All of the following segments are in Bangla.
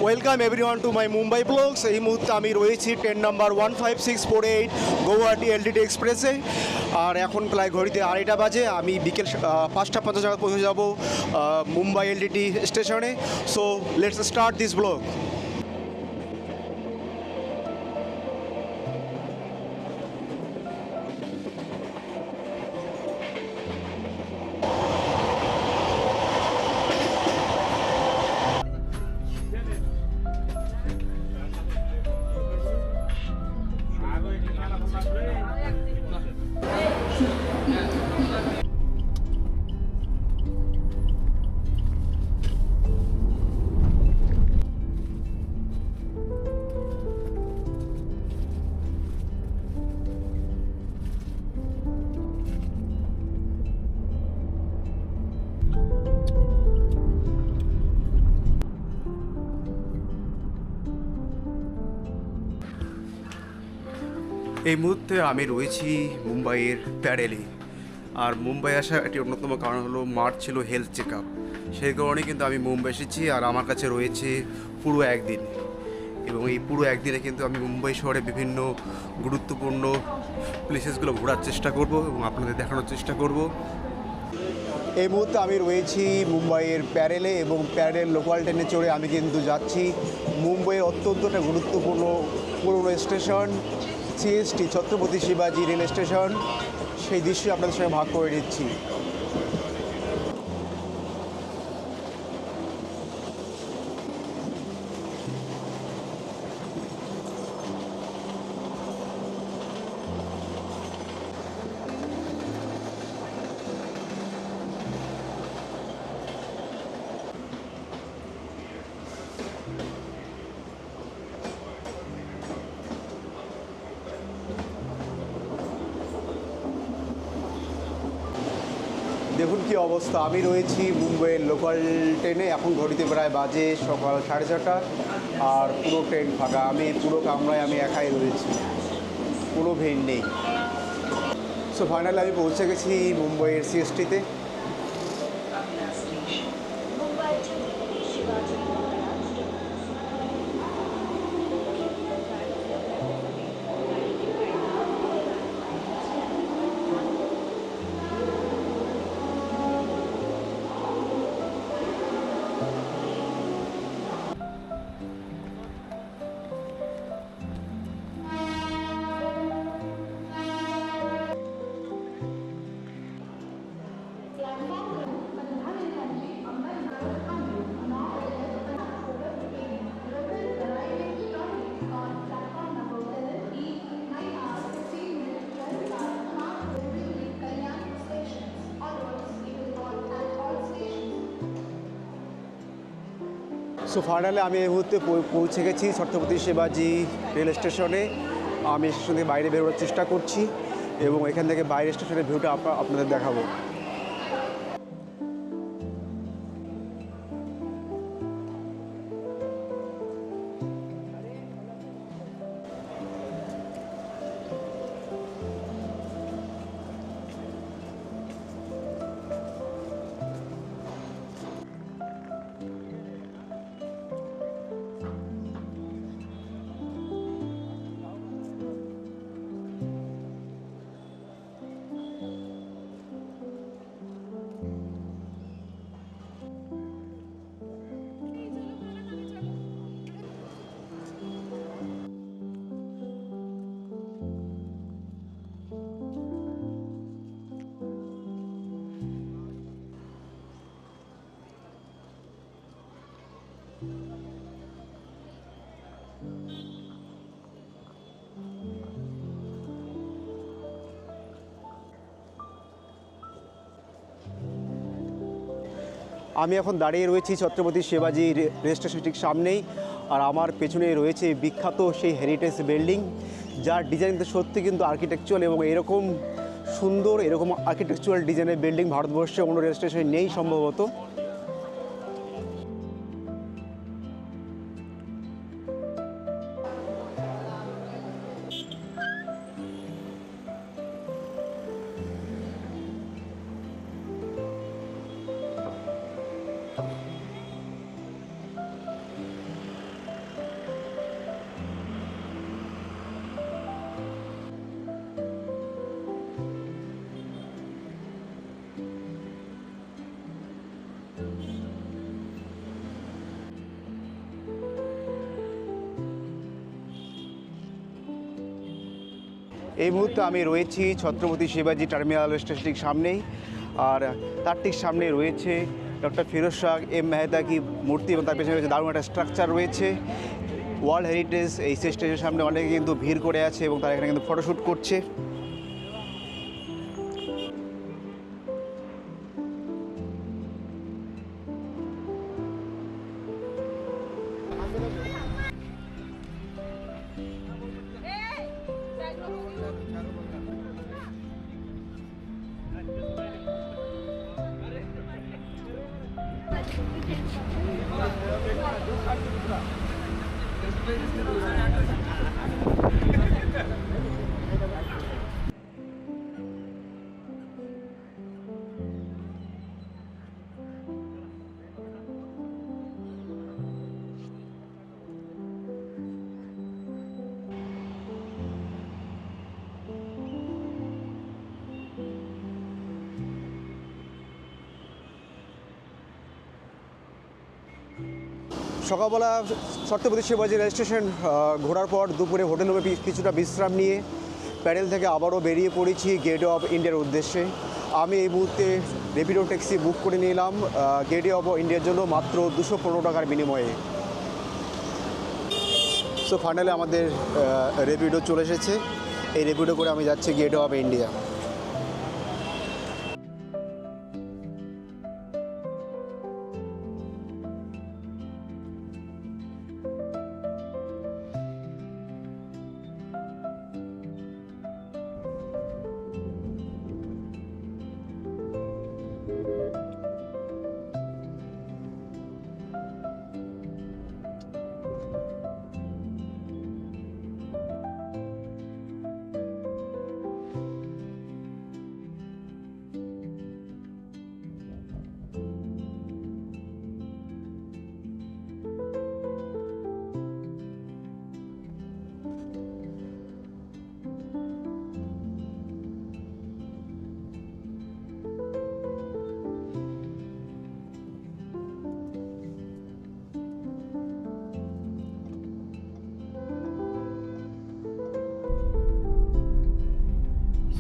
Welcome everyone to my Mumbai blogs. এই মুহূর্তে আমি রয়েছি ট্রেন নাম্বার 15648 গৌহাটি এলটিটি এক্সপ্রেসে। আর এখন প্রায় ঘড়িতে 2:30 বাজে। আমি বিকেল 5:50 নাগাদ পৌঁছে যাব মুম্বাই এলটিটি স্টেশনে। So let's start this blog. এই মুহূর্তে আমি রয়েছি মুম্বাইয়ের প্যারেলে। আর মুম্বাই আসার একটি অন্যতম কারণ হলো মার ছিল হেলথ চেক আপ। সেই কারণে কিন্তু আমি মুম্বাই এসেছি। আর আমার কাছে রয়েছে পুরো একদিন, এবং এই পুরো একদিনে কিন্তু আমি মুম্বাই শহরে বিভিন্ন গুরুত্বপূর্ণ প্লেসেসগুলো ঘোরার চেষ্টা করব এবং আপনাদের দেখানোর চেষ্টা করব। এই মুহূর্তে আমি রয়েছি মুম্বাইয়ের প্যারেলে, এবং প্যারেল লোকাল ট্রেনে চড়ে আমি কিন্তু যাচ্ছি মুম্বাইয়ের অত্যন্ত একটা গুরুত্বপূর্ণ পুরনো স্টেশন সিএসটি ছত্রপতি শিবাজি রেল স্টেশন। সেই দৃশ্য আপনাদের সঙ্গে ভাগ করে নিচ্ছি। দেখুন কি অবস্থা। আমি রয়েছি মুম্বাইয়ের লোকাল ট্রেনে। এখন ঘড়িতে প্রায় বাজে সকাল 4:30, আর পুরো ট্রেন ফাঁকা। আমি পুরো কামরায় আমি একাই রয়েছি, কোনো ভিড় নেই। সো ফাইনালি আমি পৌঁছে গেছি মুম্বাইয়ের সিএসটিতে। সো ফাইনালি আমি এই মুহূর্তে পৌঁছে গেছি ছত্রপতি শিবাজি রেল স্টেশনে। আমি স্টেশন থেকে বাইরে বেরোনোর চেষ্টা করছি, এবং এখান থেকে বাইরের স্টেশনের ভিউটা আপনাদের দেখাবো। আমি এখন দাঁড়িয়ে রয়েছি ছত্রপতি শিবাজি রেল স্টেশন ঠিক সামনেই। আর আমার পেছনে রয়েছে বিখ্যাত সেই হেরিটেজ বিল্ডিং, যার ডিজাইন তো সত্যি কিন্তু আর্কিটেকচারাল, এবং এরকম সুন্দর এরকম আর্কিটেকচারাল ডিজাইনের বিল্ডিং ভারতবর্ষে কোনো রেল স্টেশনে নেই সম্ভবত। এই মুহূর্তে আমি রয়েছি ছত্রপতি শিবাজি টার্মিনাল স্টেশন ঠিক সামনেই, আর তার ঠিক সামনে রয়েছে ডক্টর ফিরোজ শাহ এম মেহতা কি মূর্তি, এবং তার পেছনে রয়েছে দারুণ একটা স্ট্রাকচার রয়েছে ওয়ার্ল্ড হেরিটেজ। এই স্টেশনের সামনে অনেকে কিন্তু ভিড় করে আছে এবং তারা এখানে কিন্তু ফটোশ্যুট করছে। সকালবেলা ছত্রপতি শিবাজি রেল স্টেশন ঘোরার পর দুপুরে হোটেল রুমে কিছুটা বিশ্রাম নিয়ে প্যারেল থেকে আবারও বেরিয়ে পড়েছি গেটওয়ে অফ ইন্ডিয়ার উদ্দেশ্যে। আমি এই মুহূর্তে র্যাপিডো ট্যাক্সি বুক করে নিলাম গেটওয়ে অফ ইন্ডিয়ার জন্য মাত্র 215 টাকার বিনিময়ে। সো ফাইনালি আমাদের র্যাপিডো চলে এসেছে। এই র্যাপিডো করে আমি যাচ্ছি গেটওয়ে অফ ইন্ডিয়া।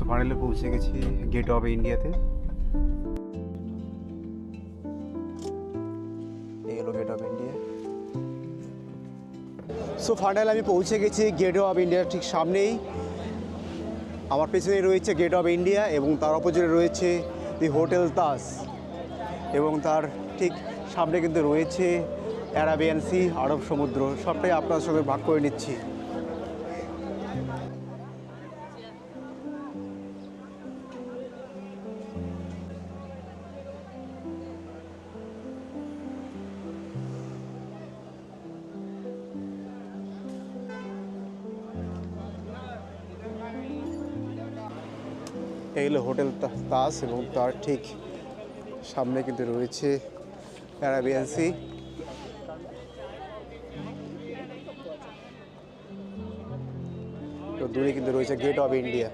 ফাইনালি পৌঁছে গেছি গেট অফ ইন্ডিয়াতে। এই হলো gate of India. So finally আমি পৌঁছে গেছি গেট অফ ইন্ডিয়ার ঠিক সামনেই। আমার পেছনে রয়েছে গেট অফ ইন্ডিয়া এবং তার অপোজিটে রয়েছে দি হোটেল তাজ, এবং তার ঠিক সামনে কিন্তু রয়েছে অ্যারাবিয়ান সি, আরব সমুদ্র। সবটাই আপনার সঙ্গে ভাগ করে নিচ্ছি। এই হলো হোটেল তাজ এবং তার ঠিক সামনে কিন্তু রয়েছে অ্যারাবিয়ান সি। তো দূরে কিন্তু রয়েছে গেট অফ ইন্ডিয়া।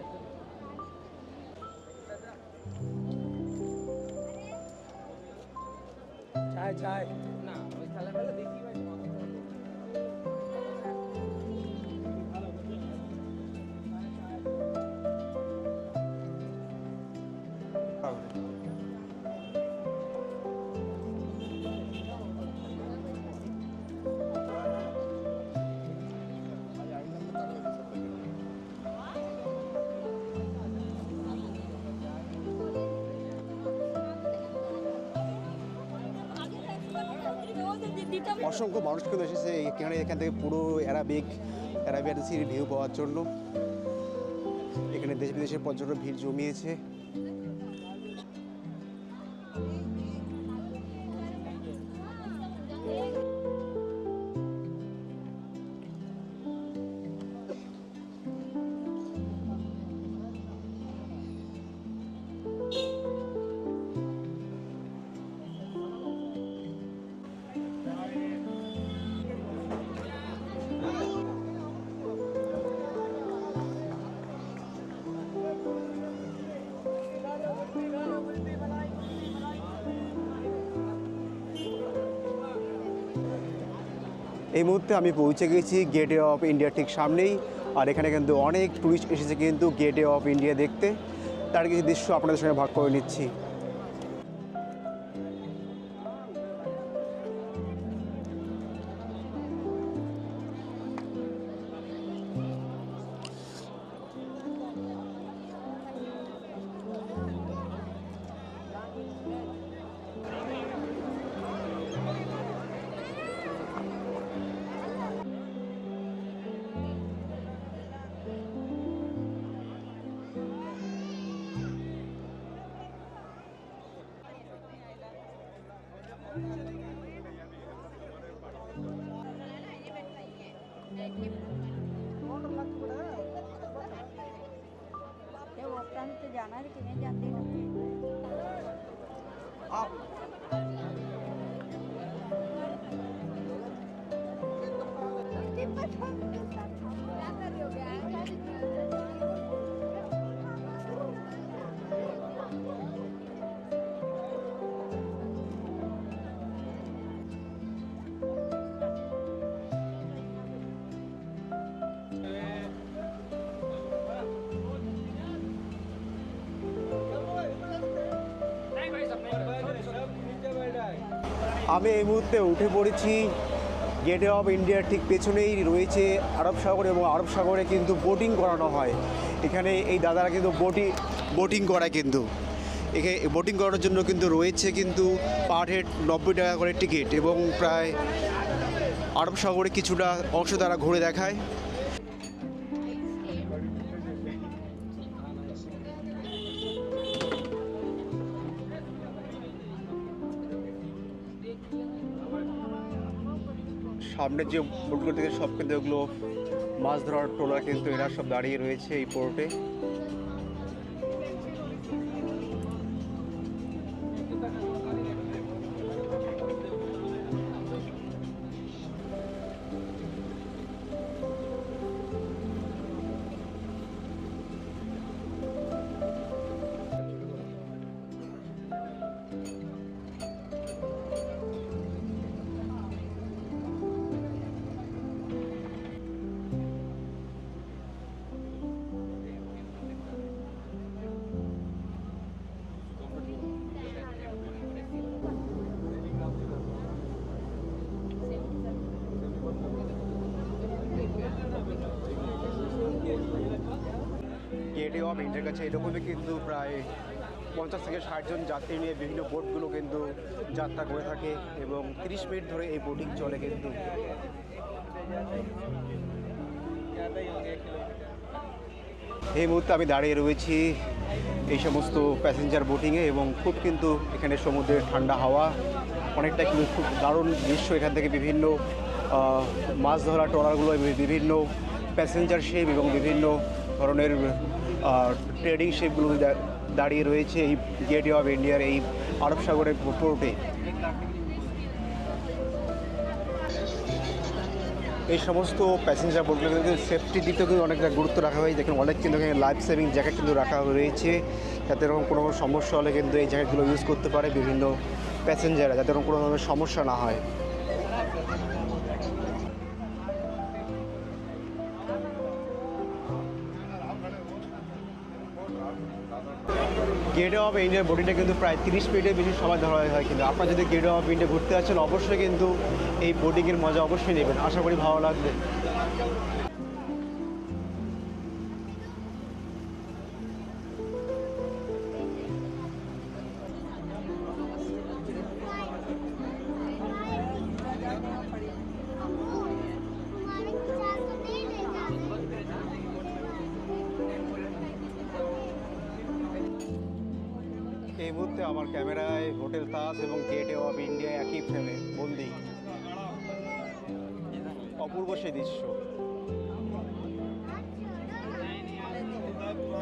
অসংখ্য মানুষ কিন্তু এসেছে এখান থেকে পুরো অ্যারাবিয়ান সির ভিউ পাওয়ার জন্য। এখানে দেশ বিদেশের পর্যটক ভিড় জমিয়েছে। এই মুহূর্তে আমি পৌঁছে গেছি গেটওয়ে অফ ইন্ডিয়া ঠিক সামনেই। আর এখানে কিন্তু অনেক টুরিস্ট এসেছে কিন্তু গেটওয়ে অফ ইন্ডিয়া দেখতে। তার কিছু দৃশ্য আপনাদের সঙ্গে ভাগ করে নিচ্ছি। जाना है कि नहीं जाते আমি এই মুহূর্তে উঠে পড়েছি গেটওয়ে অফ ইন্ডিয়ার ঠিক পেছনেই রয়েছে আরব সাগর, এবং আরব সাগরে কিন্তু বোটিং করানো হয়। এখানে এই দাদারা কিন্তু বোটিং করায় কিন্তু এখানে বোটিং করানোর জন্য কিন্তু রয়েছে কিন্তু পার হেড 90 টাকা করে টিকিট, এবং প্রায় আরব সাগরে কিছুটা অংশ তারা ঘুরে দেখায়। সামনের যে বোটগুলো থেকে সব কিন্তু এগুলো মাছ ধরার ট্রলার, কিন্তু এরা সব দাঁড়িয়ে রয়েছে এই পোর্টে। গেটওয়ে অফ ইন্ডিয়ার কাছে এরকমই কিন্তু প্রায় 50 থেকে 60 জন যাত্রী নিয়ে বিভিন্ন বোটগুলো কিন্তু যাত্রা করে থাকে, এবং 30 মিনিট ধরে এই বোটিং চলে কিন্তু। এই মুহূর্তে আমি দাঁড়িয়ে রয়েছি এই সমস্ত প্যাসেঞ্জার বোটিংয়ে, এবং খুব কিন্তু এখানে সমুদ্রের ঠান্ডা হাওয়া, অনেকটা কিন্তু খুব দারুণ দৃশ্য। এখান থেকে বিভিন্ন মাছ ধরা ট্রলারগুলো, বিভিন্ন প্যাসেঞ্জার শিপ এবং বিভিন্ন ধরনের ট্রেডিং শিপগুলো দাঁড়িয়ে রয়েছে এই গেটওয়ে অফ ইন্ডিয়ার এই আরব সাগরের পোর্টে। এই সমস্ত প্যাসেঞ্জার বোটগুলো কিন্তু সেফটির দিকেও কিন্তু অনেকটা গুরুত্ব রাখা হয়। দেখুন অনেক কিন্তু এখানে লাইফ সেভিং জ্যাকেট কিন্তু রাখা রয়েছে, যাতে এরকম কোনো সমস্যা হলে কিন্তু এই জ্যাকেটগুলো ইউজ করতে পারে বিভিন্ন প্যাসেঞ্জাররা, যাতে এরকম কোনো ধরনের সমস্যা না হয়। গেটওয়ে অফ ইন্ডিয়ার বোটিংটা কিন্তু প্রায় 30 মিনিটের বেশি সময় ধরা হয়, কিন্তু আপনারা যদি গেটওয়ে অফ ইন্ডিয়া ঘুরতে আসছেন অবশ্যই কিন্তু এই বোটিংয়ের মজা অবশ্যই নেবেন, আশা করি ভালো লাগবে। এই মুহূর্তে আমার ক্যামেরায় হোটেল তাজ এবং গেটওয়ে অফ ইন্ডিয়া একই ফ্রেমে বন্দি, অপূর্ব সেই দৃশ্য।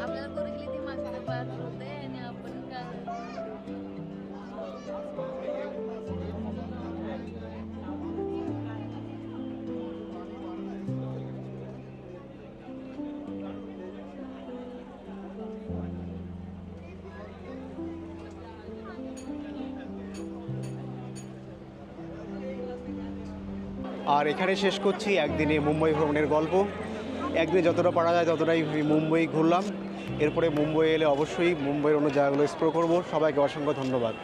आपल्याला कोरिकली ती मागचं पार होते आणि आपण का আর এখানে শেষ করছি একদিনে মুম্বাই ভ্রমণের গল্প। একদিনে যতটা পারা যায় ততটাই আমি মুম্বাই ঘুরলাম। এরপরে মুম্বাই এলে অবশ্যই মুম্বাইয়ের অন্য জায়গাগুলো এক্সপ্লোর করবো। সবাইকে অসংখ্য ধন্যবাদ।